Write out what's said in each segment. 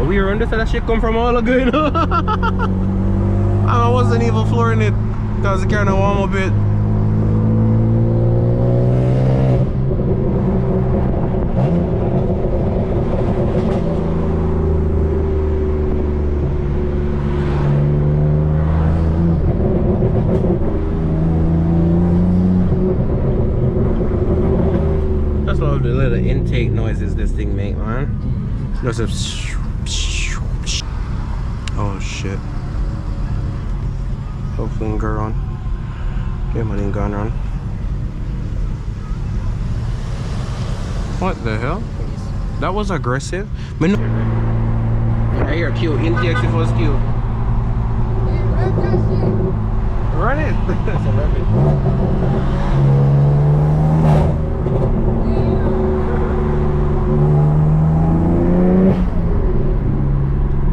we run this and that shit come from all again. I wasn't even flooring it because it kind of warm a bit. Just love the little intake noises this thing make, man. Just a oh shit. Hopefully it go on. Yeah, man, ain't gone on. What the hell? That was aggressive. Man, I hear Q. Intake the first Q. Run it. That's a rabbit.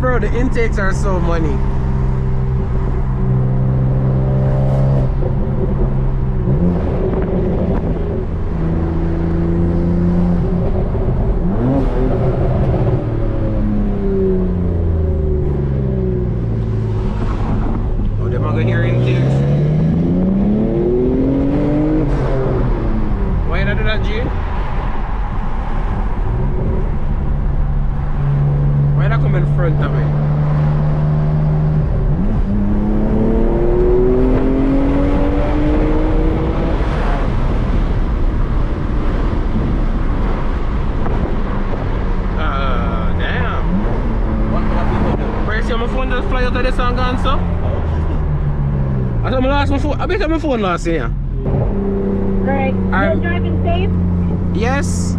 Bro, the intakes are so money. Oh, them are gonna hear intakes. Why not do that, G? Why not come in front of me? Damn. What people do? Where see my phone just fly out of this and gone, so? I saw my last my phone. I bet my phone last year. Right. You're driving safe? Yes.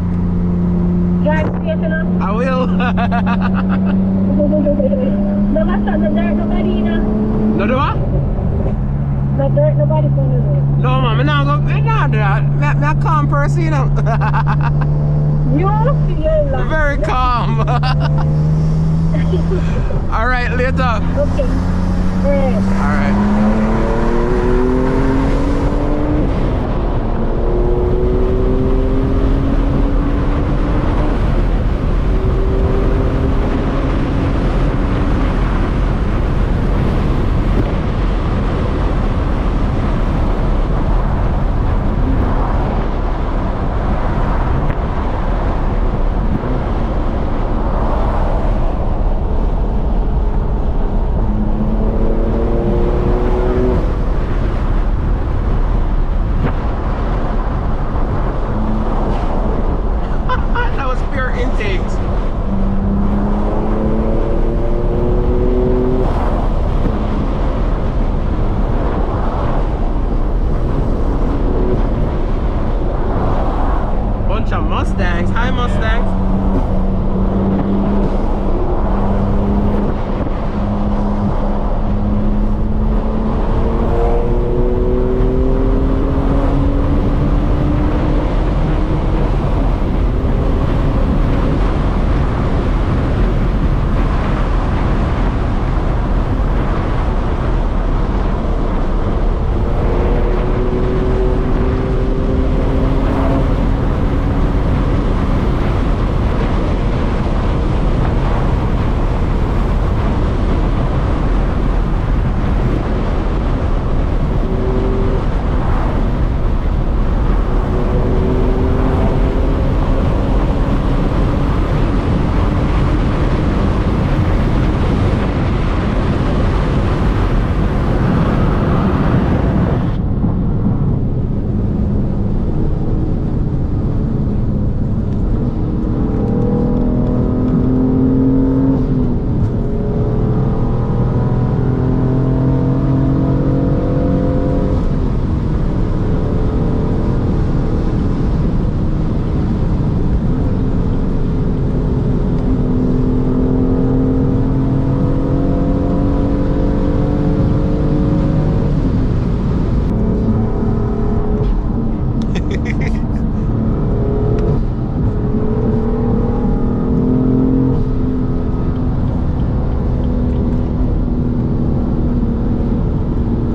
Drive safe enough? I will. No dirt nobody na. No do what? No dirt nobody gonna do. No man, I now go do that. I'm a calm person, you know. You're very calm. Alright, later. Okay. Alright. Mustangs, hi Mustangs.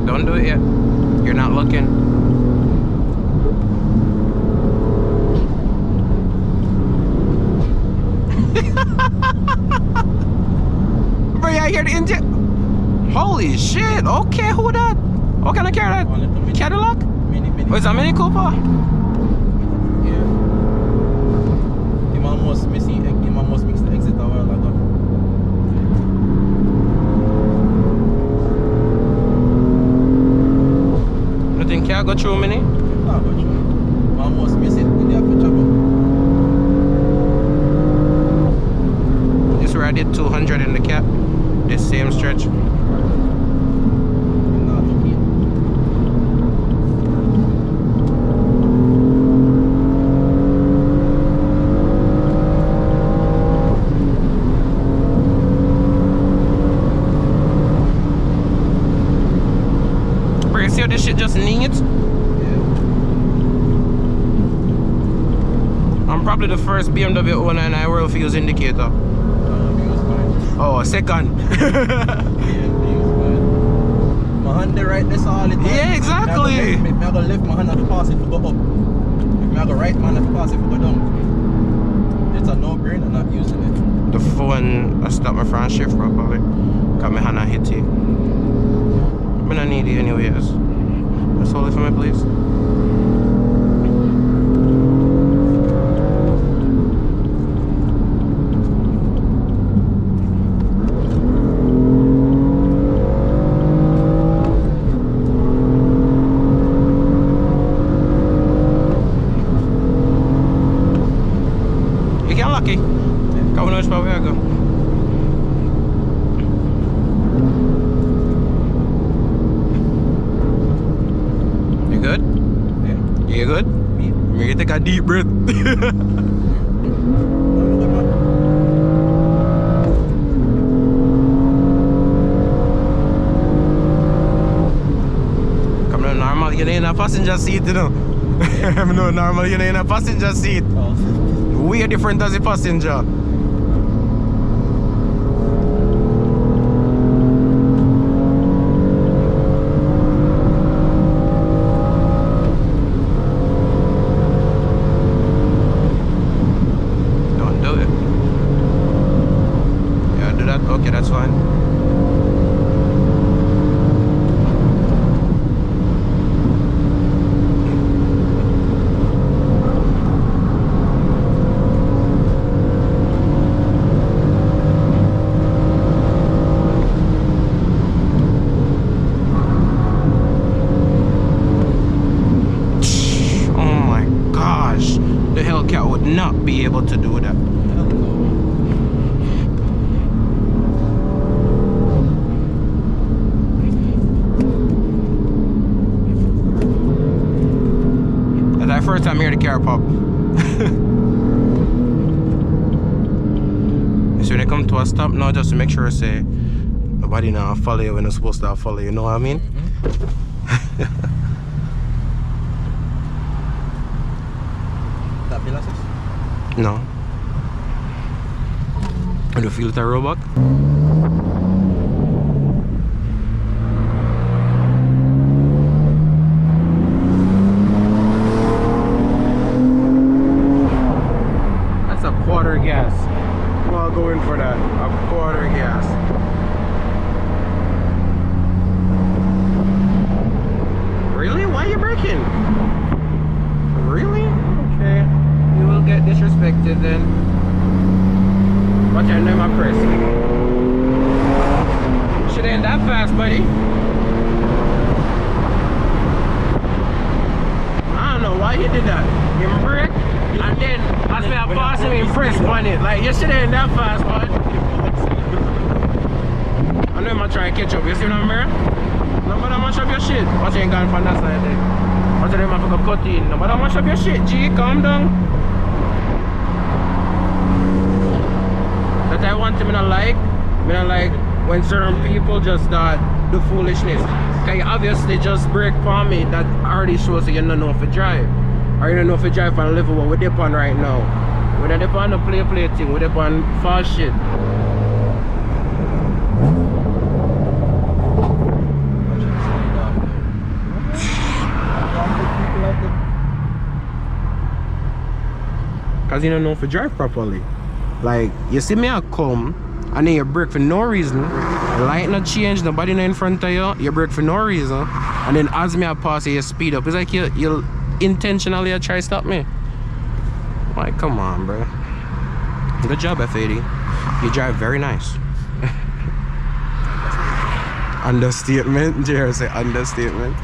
Don't do it yet. You're not looking. can't hear the engine. Holy shit. Okay, who that? What kind of car that? Cadillac? Mini. Oh, it's a Mini Cooper? Yeah. Him almost mixed the exit a while ago. Nothing can go through Mini? Nah, but you almost miss it with the chopper. This is where I did 200 in the cap. This same stretch. Not okay. Bro, you see how this shit just needs? I'm probably the first BMW owner and I will use indicator. Oh, second. My hand there right this all the time. Yeah, exactly. If I go left, my hand have to pass it to go up. If I go right, my hand have to pass it to go down. It's a no-brainer not using it. The phone I stop my front shift properly. Cause my hand hit it. I don't need it anyways. Let's hold it for me, please. You get lucky. Come on, which way I go. You good? Yeah. You good? Me. You take a deep breath. Come on, normal. You're in a passenger seat, you know. No, normal. You're in a passenger seat. Oh. Way different as a passenger. Don't do it. Yeah, do that. Okay, that's fine. The Hellcat would not be able to do that. That's our first time here to car pop. So when they come to a stop now, just to make sure say nobody now follow you when they're supposed to follow you, know what I mean? No. And the filter robot. That's a quarter gas. Well, going for that. A quarter gas. Really? Why are you braking? Really? Okay. You will get disrespected then. Watch out, name my press. Shit ain't that fast, buddy. I don't know why you did that. You brake, and then I smell fast and press on it. Like, your shit ain't that fast, bud. I know I'm gonna try and catch up. You see what I'm here? Nobody mash up your shit. Watch you ain't gone from that side there. Watch them have to cut in. Nobody mash up your shit, G. Calm down. That I want to me not like when certain people just start do foolishness. Cause you obviously just brake for me. That already shows that you don't know if you drive. Or you don't know if you drive on the level what we're dip on right now. We're not dip on the play thing, we're dip on fast shit. Cause you don't know if you drive properly. Like, you see me I come and then you brake for no reason. Light not change, nobody not in front of you. You brake for no reason, and then as me I pass you, you speed up. It's like you intentionally try to stop me. Like, come on, bro. Good job, F80. You drive very nice. Understatement. JR say understatement.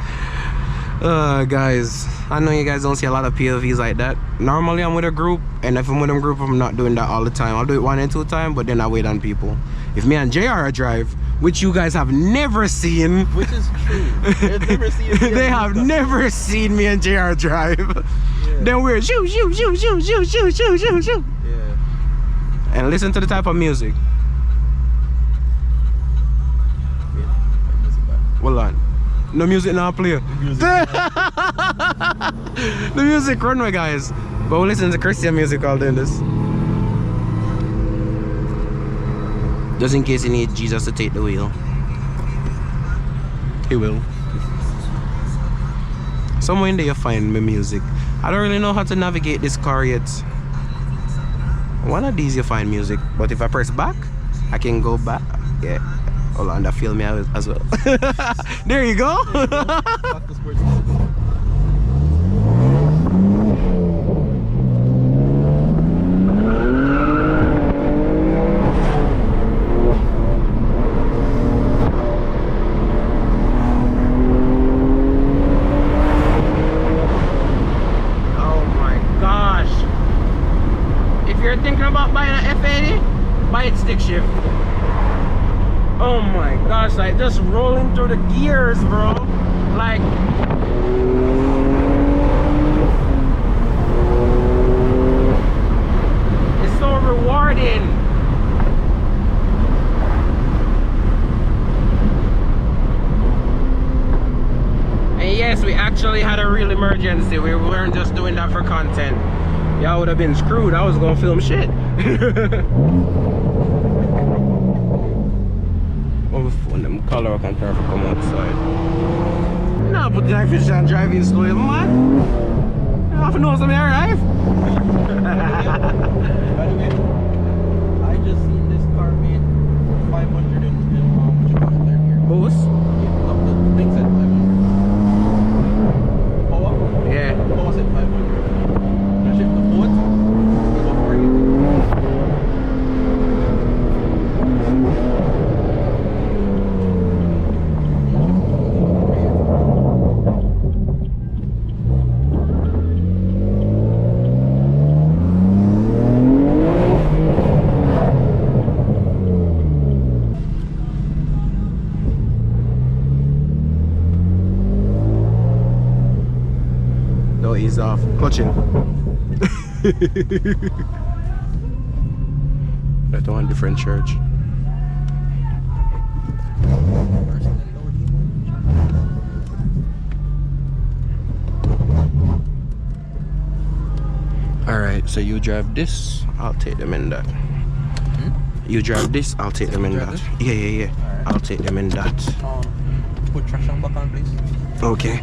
Guys, I know you guys don't see a lot of POVs like that. Normally I'm with a group, and if I'm with a group, I'm not doing that all the time. I'll do it 1 and 2 times, but then I wait on people. If me and JR drive, which you guys have never seen, which is true, never seen they have never seen me and JR drive. Yeah. Then we're shoo shoo shoo shoo shoo shoo shoo shoo shoo. Yeah. And listen to the type of music. Hold on. No music now play. The music run, my guys. But we listen to Christian music all doing this. Just in case you need Jesus to take the wheel. He will. Somewhere in there you find my music. I don't really know how to navigate this car yet. One of these you find music, but if I press back, I can go back. Yeah. Hold on, that feel me out as well. There you go. Back to sports. Oh my gosh. If you're thinking about buying an F80, buy it stick shift. Oh my gosh, like just rolling through the gears, bro. Like, it's so rewarding. And yes, we actually had a real emergency. We weren't just doing that for content. Y'all would have been screwed. I was gonna film shit. When them color I can try to come outside. Nah, but the fish and driving slow, man. I have to know something arrive. By the way, I just seen this car made 500 in third gear. Boost? Yeah, the thing said 500. Power? Yeah. Power said 500. You shift the foot, you go 480. Ease off. Clutching. That's one different church. Alright, so you drive this, I'll take them in that. You drive this, I'll take them in that. Yeah. Right. I'll take them in that. Put traction back on, please. Okay.